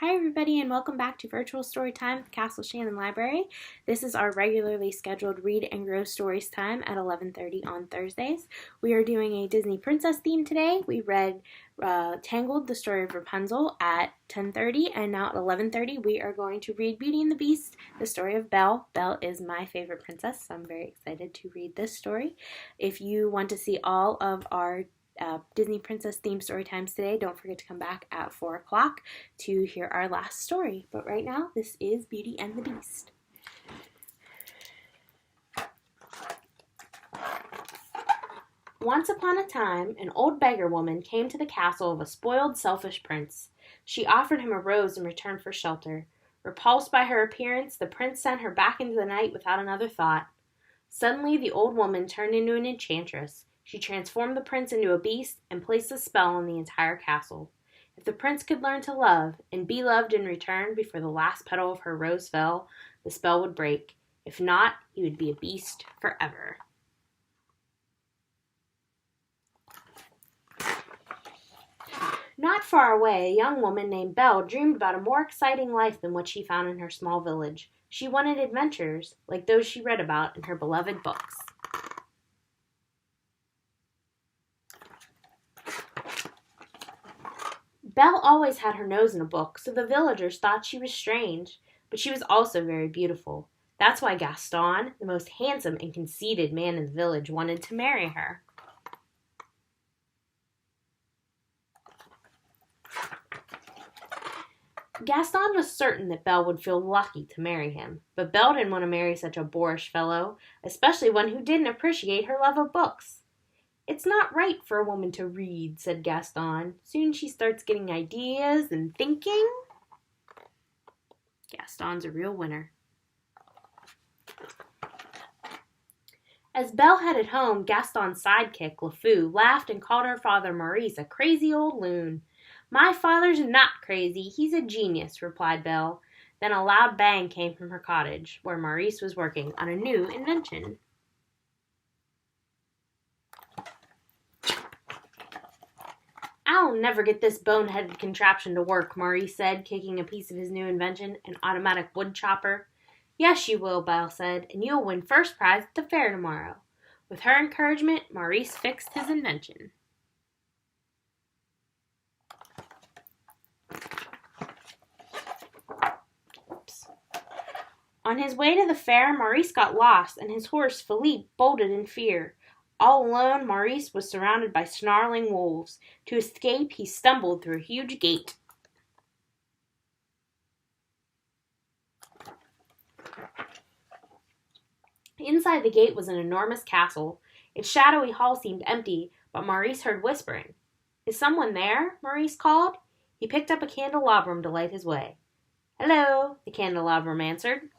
Hi everybody and welcome back to Virtual Storytime at Castle Shannon Library. This is our regularly scheduled Read and Grow Stories time at 11:30 on Thursdays. We are doing a Disney princess theme today. We read Tangled, the story of Rapunzel at 10:30, and now at 11:30 we are going to read Beauty and the Beast, the story of Belle. Belle is my favorite princess, so I'm very excited to read this story. If you want to see all of our Disney Princess themed story times today, don't forget to come back at 4 o'clock to hear our last story. But right now, this is Beauty and the Beast. Once upon a time, an old beggar woman came to the castle of a spoiled, selfish prince. She offered him a rose in return for shelter. Repulsed by her appearance, the prince sent her back into the night without another thought. Suddenly, the old woman turned into an enchantress. She transformed the prince into a beast and placed a spell on the entire castle. If the prince could learn to love and be loved in return before the last petal of her rose fell, the spell would break. If not, he would be a beast forever. Not far away, a young woman named Belle dreamed about a more exciting life than what she found in her small village. She wanted adventures, like those she read about in her beloved books. Belle always had her nose in a book, so the villagers thought she was strange, but she was also very beautiful. That's why Gaston, the most handsome and conceited man in the village, wanted to marry her. Gaston was certain that Belle would feel lucky to marry him, but Belle didn't want to marry such a boorish fellow, especially one who didn't appreciate her love of books. "It's not right for a woman to read," said Gaston. "Soon she starts getting ideas and thinking." Gaston's a real winner. As Belle headed home, Gaston's sidekick, LeFou, laughed and called her father Maurice a crazy old loon. "My father's not crazy, he's a genius," replied Belle. Then a loud bang came from her cottage, where Maurice was working on a new invention. "I'll never get this bone-headed contraption to work," Maurice said, kicking a piece of his new invention, an automatic wood chopper. "Yes, you will," Belle said, "and you'll win first prize at the fair tomorrow." With her encouragement, Maurice fixed his invention. On his way to the fair, Maurice got lost, and his horse, Philippe, bolted in fear. All alone, Maurice was surrounded by snarling wolves. To escape, he stumbled through a huge gate. Inside the gate was an enormous castle. Its shadowy hall seemed empty, but Maurice heard whispering. "Is someone there?" Maurice called. He picked up a candelabrum to light his way. "Hello," the candelabrum answered.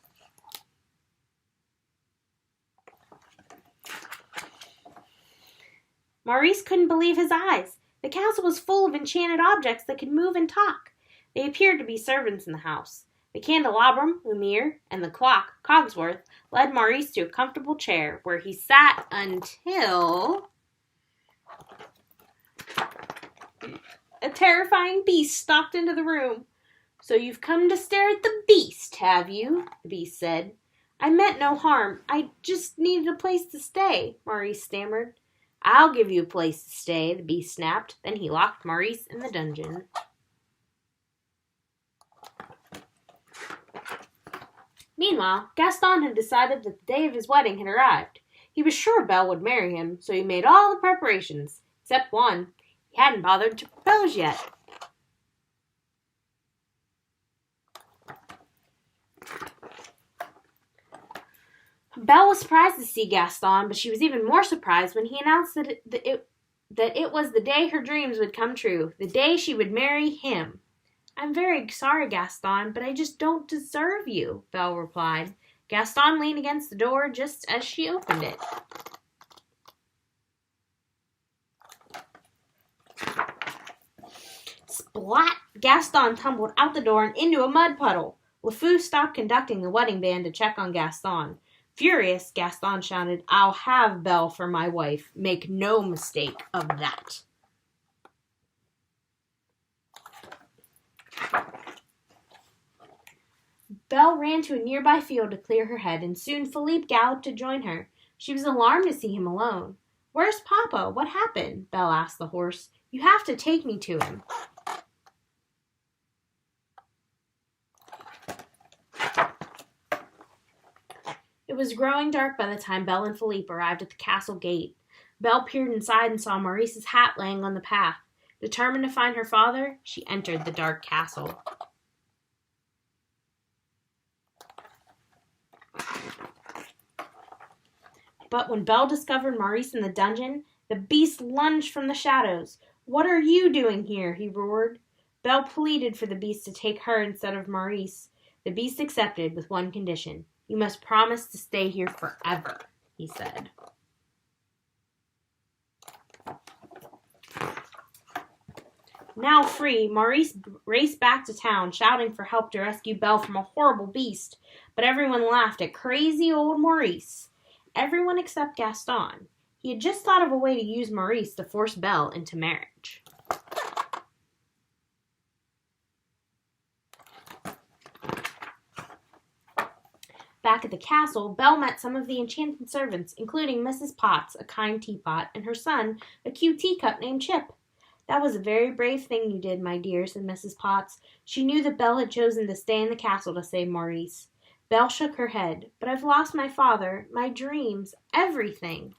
Maurice couldn't believe his eyes. The castle was full of enchanted objects that could move and talk. They appeared to be servants in the house. The candelabrum, Lumiere, and the clock, Cogsworth, led Maurice to a comfortable chair, where he sat until a terrifying beast stalked into the room. "So you've come to stare at the beast, have you?" the beast said. "I meant no harm. I just needed a place to stay," Maurice stammered. "I'll give you a place to stay," the beast snapped. Then he locked Maurice in the dungeon. Meanwhile, Gaston had decided that the day of his wedding had arrived. He was sure Belle would marry him, so he made all the preparations, except one. He hadn't bothered to propose yet. Belle was surprised to see Gaston, but she was even more surprised when he announced that it was the day her dreams would come true, the day she would marry him. "I'm very sorry, Gaston, but I just don't deserve you," Belle replied. Gaston leaned against the door just as she opened it. Splat! Gaston tumbled out the door and into a mud puddle. LeFou stopped conducting the wedding band to check on Gaston. Furious, Gaston shouted, "I'll have Belle for my wife. Make no mistake of that." Belle ran to a nearby field to clear her head, and soon Philippe galloped to join her. She was alarmed to see him alone. "Where's Papa? What happened?" Belle asked the horse. "You have to take me to him." It was growing dark by the time Belle and Philippe arrived at the castle gate. Belle peered inside and saw Maurice's hat laying on the path. Determined to find her father, she entered the dark castle. But when Belle discovered Maurice in the dungeon, the beast lunged from the shadows. "What are you doing here?" he roared. Belle pleaded for the beast to take her instead of Maurice. The beast accepted with one condition. "You must promise to stay here forever," he said. Now free, Maurice raced back to town, shouting for help to rescue Belle from a horrible beast. But everyone laughed at crazy old Maurice. Everyone except Gaston. He had just thought of a way to use Maurice to force Belle into marriage. Back at the castle, Belle met some of the enchanted servants, including Mrs. Potts, a kind teapot, and her son, a cute teacup named Chip. "That was a very brave thing you did, my dear," said Mrs. Potts. She knew that Belle had chosen to stay in the castle to save Maurice. Belle shook her head. "But I've lost my father, my dreams, everything."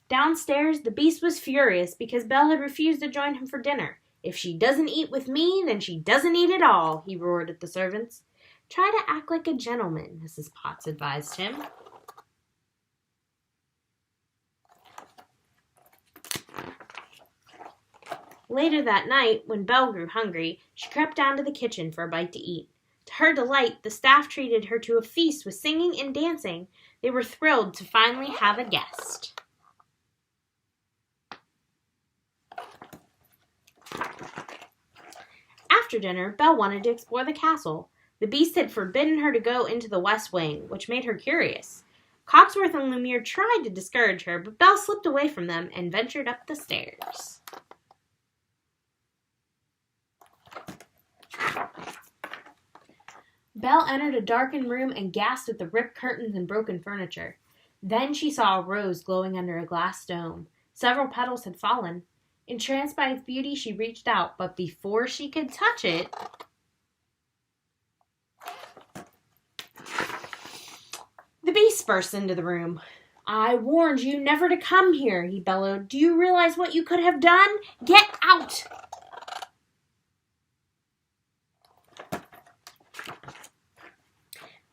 Downstairs, the beast was furious because Belle had refused to join him for dinner. "If she doesn't eat with me, then she doesn't eat at all," he roared at the servants. "Try to act like a gentleman," Mrs. Potts advised him. Later that night, when Belle grew hungry, she crept down to the kitchen for a bite to eat. To her delight, the staff treated her to a feast with singing and dancing. They were thrilled to finally have a guest. After dinner, Belle wanted to explore the castle. The beast had forbidden her to go into the west wing, which made her curious. Cogsworth and Lumiere tried to discourage her, but Belle slipped away from them and ventured up the stairs. Belle entered a darkened room and gasped at the ripped curtains and broken furniture. Then she saw a rose glowing under a glass dome. Several petals had fallen. Entranced by its beauty, she reached out, but before she could touch it, the beast burst into the room. "I warned you never to come here," he bellowed. "Do you realize what you could have done? Get out!"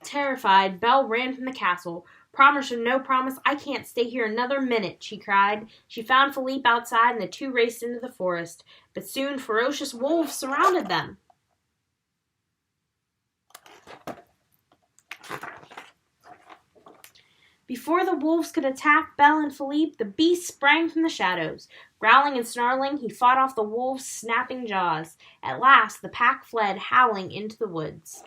Terrified, Belle ran from the castle. "Promise or no promise, I can't stay here another minute," she cried. She found Philippe outside and the two raced into the forest, but soon ferocious wolves surrounded them. Before the wolves could attack Belle and Philippe, the beast sprang from the shadows. Growling and snarling, he fought off the wolves' snapping jaws. At last, the pack fled, howling into the woods.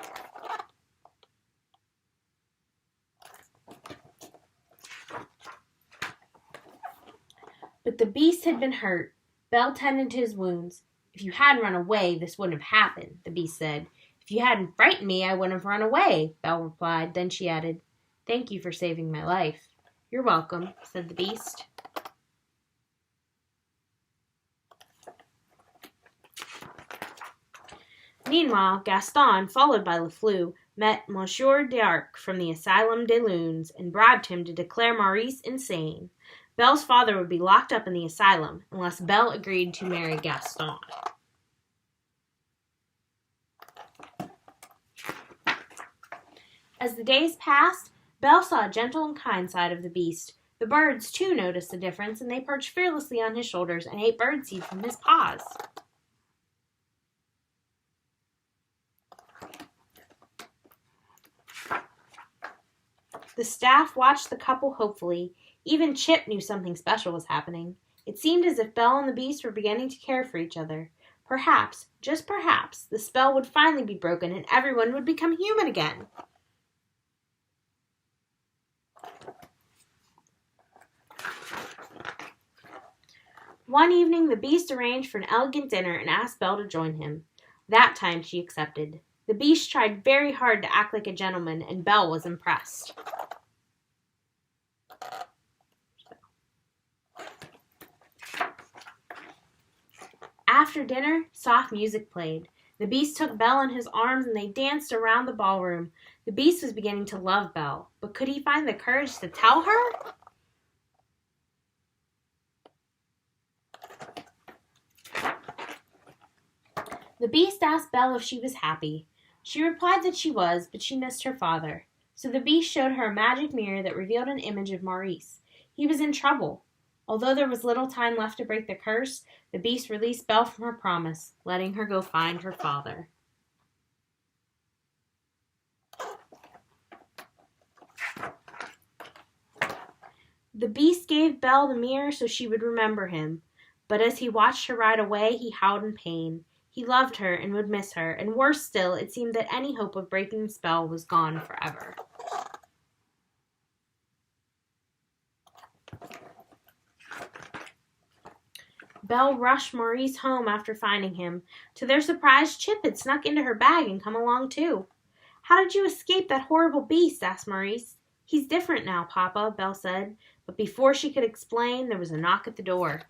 But the beast had been hurt. Belle tended to his wounds. "If you hadn't run away, this wouldn't have happened," the beast said. "If you hadn't frightened me, I wouldn't have run away," Belle replied. Then she added, "Thank you for saving my life." "You're welcome," said the beast. Meanwhile, Gaston, followed by Lefleur, met Monsieur d'Arc from the Asylum des Lunes and bribed him to declare Maurice insane. Belle's father would be locked up in the asylum unless Belle agreed to marry Gaston. As the days passed, Belle saw a gentle and kind side of the beast. The birds, too, noticed the difference, and they perched fearlessly on his shoulders and ate birdseed from his paws. The staff watched the couple hopefully. Even Chip knew something special was happening. It seemed as if Belle and the beast were beginning to care for each other. Perhaps, just perhaps, the spell would finally be broken and everyone would become human again. One evening the Beast arranged for an elegant dinner and asked Belle to join him. That time she accepted. The Beast tried very hard to act like a gentleman, and Belle was impressed. After dinner, soft music played. The Beast took Belle in his arms and they danced around the ballroom. The Beast was beginning to love Belle, but could he find the courage to tell her? The Beast asked Belle if she was happy. She replied that she was, but she missed her father. So the Beast showed her a magic mirror that revealed an image of Maurice. He was in trouble. Although there was little time left to break the curse, the Beast released Belle from her promise, letting her go find her father. The Beast gave Belle the mirror so she would remember him, but as he watched her ride away, he howled in pain. He loved her and would miss her, and worse still, it seemed that any hope of breaking the spell was gone forever. Belle rushed Maurice home after finding him. To their surprise, Chip had snuck into her bag and come along too. "How did you escape that horrible beast?" asked Maurice. "He's different now, Papa," Belle said. But before she could explain, there was a knock at the door.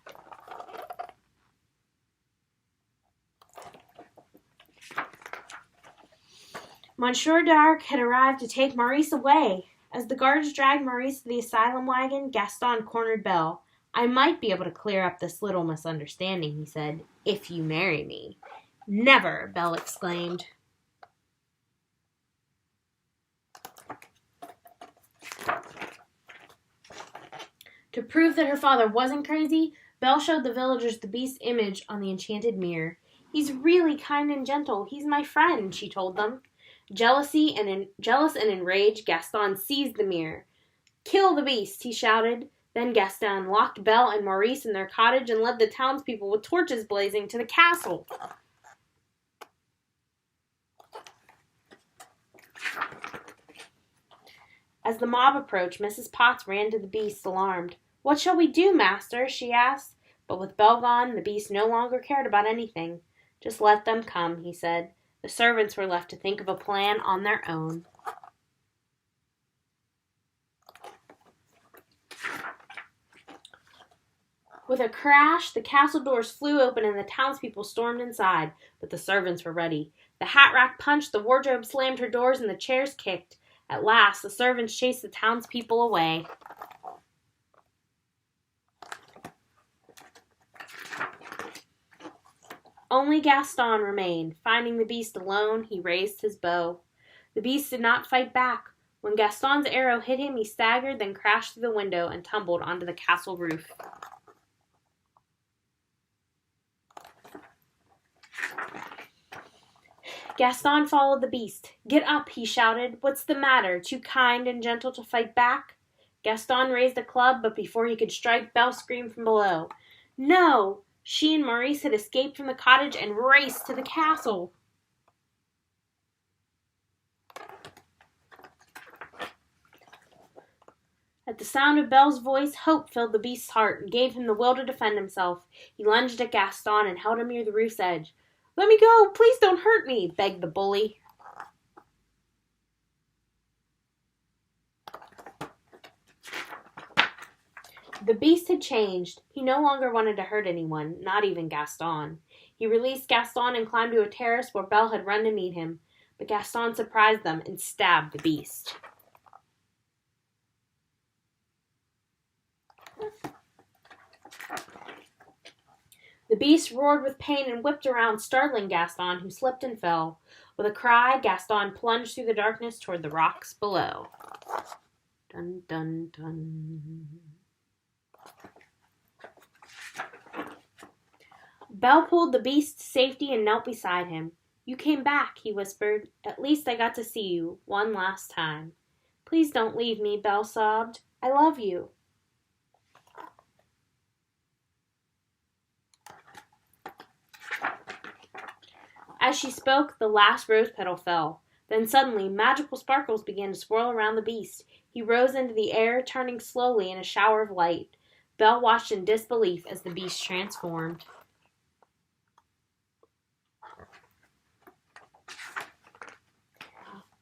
Monsieur D'Arc had arrived to take Maurice away. As the guards dragged Maurice to the asylum wagon, Gaston cornered Belle. "I might be able to clear up this little misunderstanding," he said, "if you marry me." "Never!" Belle exclaimed. To prove that her father wasn't crazy, Belle showed the villagers the Beast's image on the Enchanted Mirror. "He's really kind and gentle. He's my friend," she told them. Jealous and enraged, Gaston seized the mirror. "Kill the Beast!" he shouted. Then Gaston locked Belle and Maurice in their cottage and led the townspeople with torches blazing to the castle. As the mob approached, Mrs. Potts ran to the Beast, alarmed. "What shall we do, master?" she asked. But with Belle gone, the Beast no longer cared about anything. "Just let them come," he said. The servants were left to think of a plan on their own. With a crash, the castle doors flew open and the townspeople stormed inside, but the servants were ready. The hat rack punched, the wardrobe slammed her doors, and the chairs kicked. At last, the servants chased the townspeople away. Only Gaston remained. Finding the Beast alone, he raised his bow. The Beast did not fight back. When Gaston's arrow hit him, he staggered, then crashed through the window and tumbled onto the castle roof. Gaston followed the Beast. "Get up," he shouted. "What's the matter? Too kind and gentle to fight back?" Gaston raised a club, but before he could strike, Belle screamed from below. "No!" She and Maurice had escaped from the cottage and raced to the castle. At the sound of Belle's voice, hope filled the Beast's heart and gave him the will to defend himself. He lunged at Gaston and held him near the roof's edge. "Let me go! Please don't hurt me!" begged the bully. The Beast had changed. He no longer wanted to hurt anyone, not even Gaston. He released Gaston and climbed to a terrace where Belle had run to meet him, but Gaston surprised them and stabbed the Beast. The Beast roared with pain and whipped around, startling Gaston, who slipped and fell. With a cry, Gaston plunged through the darkness toward the rocks below. Dun, dun, dun. Belle pulled the Beast to safety and knelt beside him. "You came back," he whispered. "At least I got to see you, one last time." "Please don't leave me," Belle sobbed. "I love you." As she spoke, the last rose petal fell. Then suddenly, magical sparkles began to swirl around the Beast. He rose into the air, turning slowly in a shower of light. Belle watched in disbelief as the Beast transformed.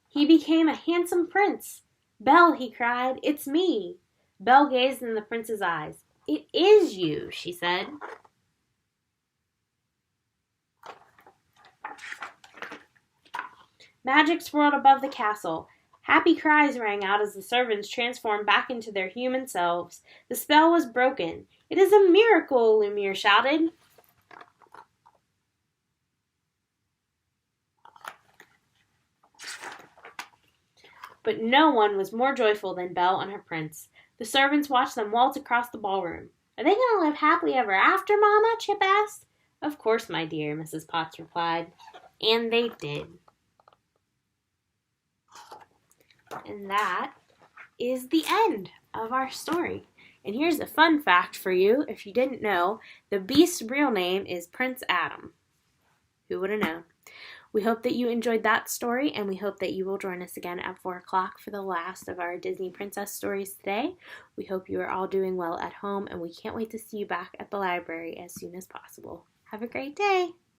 He became a handsome prince. "Belle," he cried, "it's me." Belle gazed in the prince's eyes. "It is you," she said. Magic swirled above the castle. Happy cries rang out as the servants transformed back into their human selves. The spell was broken. "It is a miracle," Lumiere shouted. But no one was more joyful than Belle and her prince. The servants watched them waltz across the ballroom. "Are they going to live happily ever after, Mama?" Chip asked. "Of course, my dear," Mrs. Potts replied. And they did. And that is the end of our story. And here's a fun fact for you, if you didn't know, the Beast's real name is Prince Adam. Who would have known? We hope that you enjoyed that story, and we hope that you will join us again at 4 o'clock for the last of our Disney Princess stories today. We hope you are all doing well at home, and we can't wait to see you back at the library as soon as possible. Have a great day!